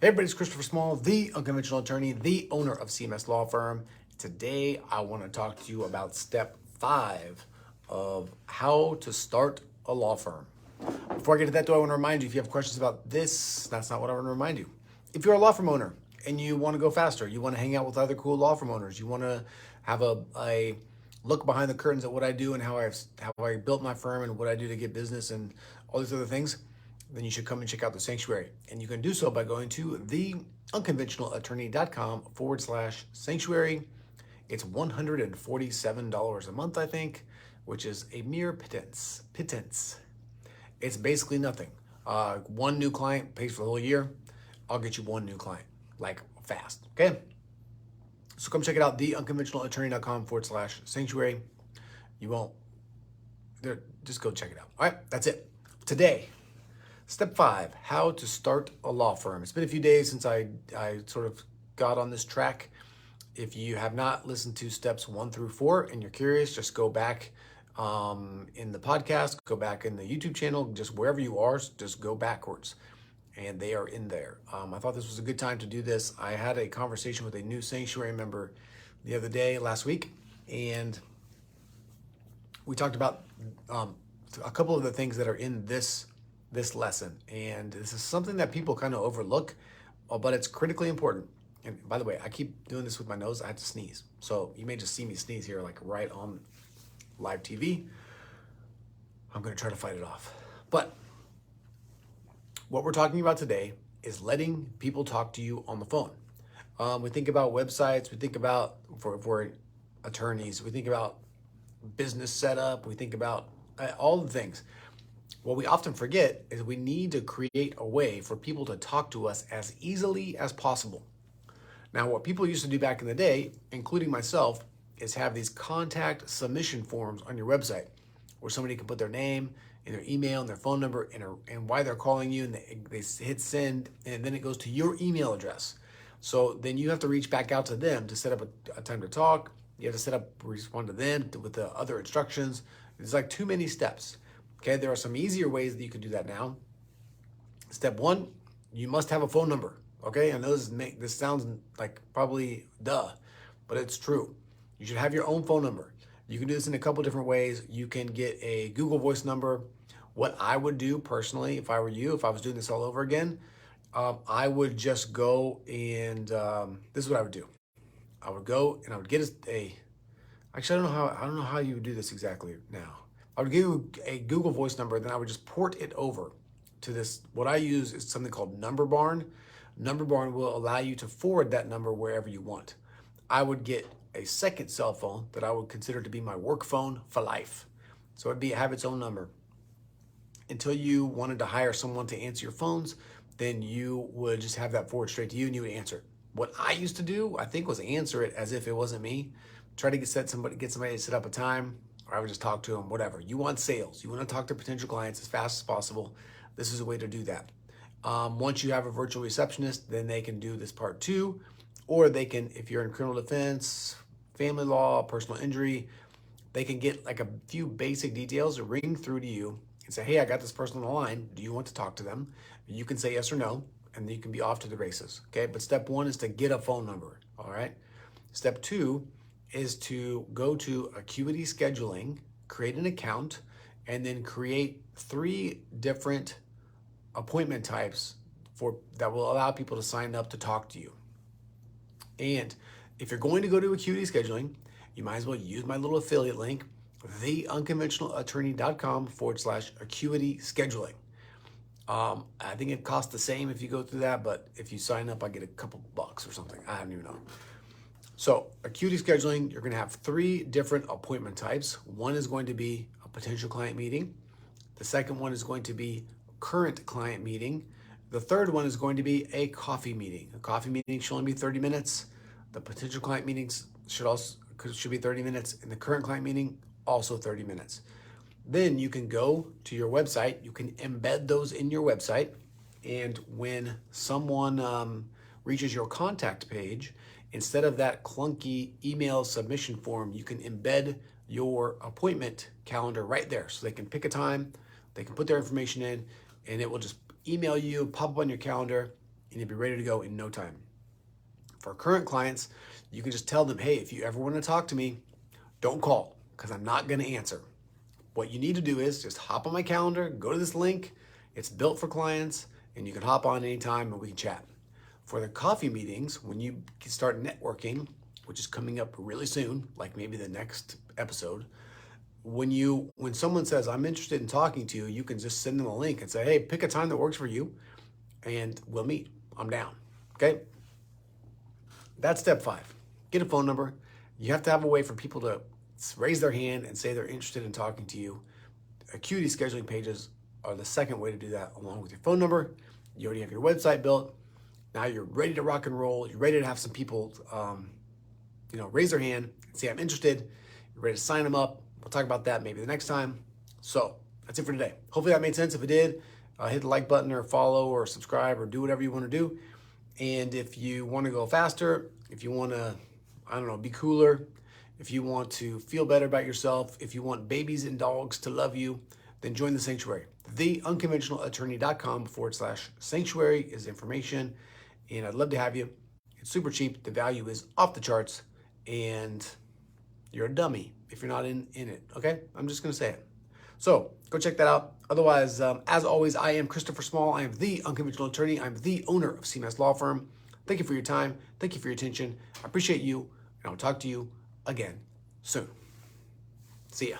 Hey everybody, it's Christopher Small, the unconventional attorney, the owner of CMS Law Firm. Today, I want to talk to you about step 5 of how to start a law firm. Before I get to that, though, I want to remind you, if you have questions about this, that's not what I want to remind you. If you're a law firm owner and you want to go faster, you want to hang out with other cool law firm owners, you want to have a look behind the curtains at what I do and how I built my firm and what I do to get business and all these other things, then you should come and check out the Sanctuary. And you can do so by going to theunconventionalattorney.com/sanctuary. It's $147 a month, I think, which is a mere pittance. It's basically nothing. One new client pays for the whole year. I'll get you one new client, like fast, okay? So come check it out, theunconventionalattorney.com/sanctuary. You won't, just go check it out. All right, that's it. Today, step 5, how to start a law firm. It's been a few days since I sort of got on this track. If you have not listened to steps 1 through 4 and you're curious, just go back in the podcast, go back in the YouTube channel, just wherever you are, just go backwards. And they are in there. I thought this was a good time to do this. I had a conversation with a new Sanctuary member the other day, last week, and we talked about a couple of the things that are in this lesson. And this is something that people kind of overlook, but it's critically important. And by the way, I keep doing this with my nose. I have to sneeze. So you may just see me sneeze here, like right on live TV. I'm going to try to fight it off. But what we're talking about today is letting people talk to you on the phone. We think about websites. We think about, for attorneys, we think about business setup. We think about all the things. What we often forget is we need to create a way for people to talk to us as easily as possible. Now, what people used to do back in the day, including myself, is have these contact submission forms on your website where somebody can put their name and their email and their phone number and why they're calling you, and they hit send, and then it goes to your email address. So then you have to reach back out to them to set up a time to talk. You have to respond to them with the other instructions. It's like too many steps. Okay, there are some easier ways that you can do that now. Step 1, you must have a phone number. Okay, I know this sounds like probably duh, but it's true. You should have your own phone number. You can do this in a couple different ways. You can get a Google Voice number. What I would do personally, if I were you, if I was doing this all over again, I would just go and this is what I would do. I would go and I would get actually, I don't know how you would do this exactly now. I would give you a Google Voice number, then I would just port it over to this. What I use is something called Number Barn. Number Barn will allow you to forward that number wherever you want. I would get a second cell phone that I would consider to be my work phone for life. So it'd have its own number. Until you wanted to hire someone to answer your phones, then you would just have that forward straight to you and you would answer it. What I used to do, I think, was answer it as if it wasn't me. Try to get somebody to set up a time, or I would just talk to them, whatever. You want sales. You want to talk to potential clients as fast as possible. This is a way to do that. Once you have a virtual receptionist, then they can do this part 2, or they can, if you're in criminal defense, family law, personal injury, they can get like a few basic details, ring through to you and say, hey, I got this person on the line. Do you want to talk to them? You can say yes or no, and then you can be off to the races. Okay, but step 1 is to get a phone number. All right. Step 2 is to go to Acuity Scheduling, create an account, and then create 3 different appointment types that will allow people to sign up to talk to you. And if you're going to go to Acuity Scheduling, you might as well use my little affiliate link, theunconventionalattorney.com/Acuity Scheduling. I think it costs the same if you go through that, but if you sign up, I get a couple bucks or something. I don't even know. So Acuity Scheduling, you're going to have 3 different appointment types. One is going to be a potential client meeting. The second one is going to be current client meeting. The third one is going to be a coffee meeting. A coffee meeting should only be 30 minutes. The potential client meetings should be 30 minutes, and the current client meeting also 30 minutes. Then you can go to your website. You can embed those in your website, and when someone reaches your contact page, instead of that clunky email submission form, you can embed your appointment calendar right there. So they can pick a time, they can put their information in, and it will just email you, pop up on your calendar, and you'll be ready to go in no time. For current clients, you can just tell them, hey, if you ever want to talk to me, don't call because I'm not going to answer. What you need to do is just hop on my calendar, go to this link. It's built for clients, and you can hop on anytime and we can chat. For the coffee meetings, when you start networking, which is coming up really soon, like maybe the next episode, when someone says, I'm interested in talking to you, you can just send them a link and say, hey, pick a time that works for you and we'll meet. I'm down. Okay? That's step 5. Get a phone number. You have to have a way for people to raise their hand and say they're interested in talking to you. Acuity scheduling pages are the second way to do that, along with your phone number. You already have your website built. Now you're ready to rock and roll. You're ready to have some people, raise their hand and say, I'm interested. You're ready to sign them up. We'll talk about that maybe the next time. So that's it for today. Hopefully that made sense. If it did, hit the like button or follow or subscribe or do whatever you want to do. And if you want to go faster, if you want to, be cooler, if you want to feel better about yourself, if you want babies and dogs to love you, then join the sanctuary. theunconventionalattorney.com/sanctuary is information. And I'd love to have you. It's super cheap. The value is off the charts. And you're a dummy if you're not in it. Okay? I'm just going to say it. So go check that out. Otherwise, as always, I am Christopher Small. I am the Unconventional Attorney. I'm the owner of CMS Law Firm. Thank you for your time. Thank you for your attention. I appreciate you. And I'll talk to you again soon. See ya.